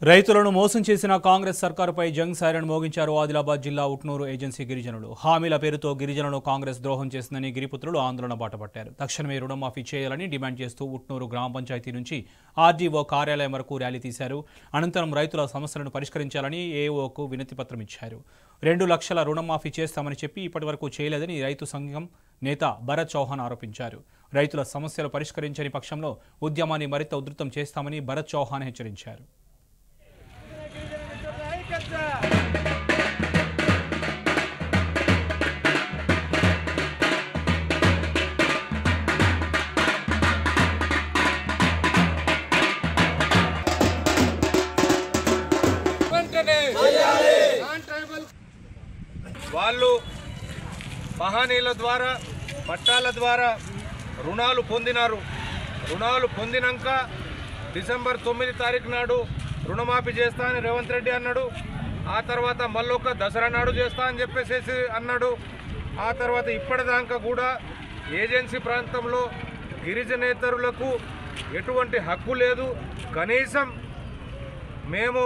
రైతులను మోసం చేసిన కాంగ్రెస్ సర్కారుపై జంగ్ సైరన్ మోగించారు ఆదిలాబాద్ జిల్లా ఉట్నూరు ఏజెన్సీ గిరిజనులు. హామీల పేరుతో గిరిజనులను కాంగ్రెస్ ద్రోహం చేసిందని గిరిపుత్రులు ఆందోళన బాటపట్టారు. తక్షణమే రుణమాఫీ చేయాలని డిమాండ్ చేస్తూ ఉట్నూరు గ్రామ పంచాయతీ నుంచి ఆర్డీఓ కార్యాలయం వరకు ర్యాలీ తీశారు. అనంతరం రైతుల సమస్యలను పరిష్కరించాలని ఏఓకు వినతి పత్రం ఇచ్చారు. 2 లక్షల రుణమాఫీ చేస్తామని చెప్పి ఇప్పటివరకు చేయలేదని రైతు సంఘం నేత భరత్ చౌహాన్ ఆరోపించారు. రైతుల సమస్యలు పరిష్కరించని పక్షంలో ఉద్యమాన్ని మరింత ఉధృతం చేస్తామని భరత్ చౌహాన్ హెచ్చరించారు. వాళ్ళు మహానీయుల ద్వారా పట్టాల ద్వారా రుణాలు పొందినారు. రుణాలు పొందినాక డిసెంబర్ 9 తారీఖు నాడు రుణమాఫీ చేస్తా అని రేవంత్ రెడ్డి అన్నాడు. ఆ తర్వాత మళ్ళొక దసరా నాడు చేస్తా అని చెప్పేసి అన్నాడు. ఆ తర్వాత ఇప్పటిదాకా కూడా ఏజెన్సీ ప్రాంతంలో గిరిజనేతరులకు ఎటువంటి హక్కు లేదు. కనీసం మేము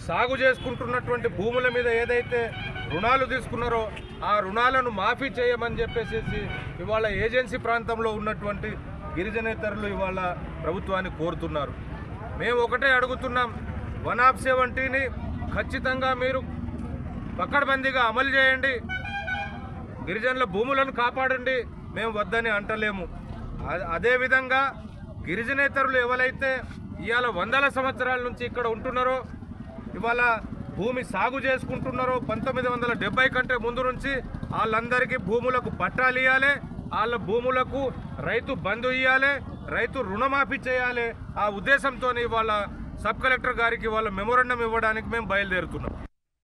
సాగు చేసుకుంటున్నటువంటి భూముల మీద ఏదైతే రుణాలు తీసుకున్నారో ఆ రుణాలను మాఫీ చేయమని చెప్పేసి ఇవాళ ఏజెన్సీ ప్రాంతంలో ఉన్నటువంటి గిరిజనేతరులు ఇవాళ ప్రభుత్వాన్ని కోరుతున్నారు. మేము ఒకటే అడుగుతున్నాం, 170ని ఖచ్చితంగా మీరు పకడ్బందీగా అమలు చేయండి, గిరిజనుల భూములను కాపాడండి. మేము వద్దని అంటలేము. అదేవిధంగా గిరిజనేతరులు ఎవరైతే ఇవాళ వందల సంవత్సరాల నుంచి ఇక్కడ ఉంటున్నారో, ఇవాళ భూమి సాగు చేసుకుంటున్నారో 1970 కంటే ముందు నుంచి వాళ్ళందరికీ భూములకు పట్టాలు ఇవ్వాలి, వాళ్ళ భూములకు రైతు బంధు ఇవ్వాలి, రైతు రుణమాఫీ చేయాలి. ఆ ఉద్దేశంతో ఇవాళ సబ్ కలెక్టర్ గారికి వాళ్ళ మెమోరాండం ఇవ్వడానికి మేము బయలుదేరుతున్నాం.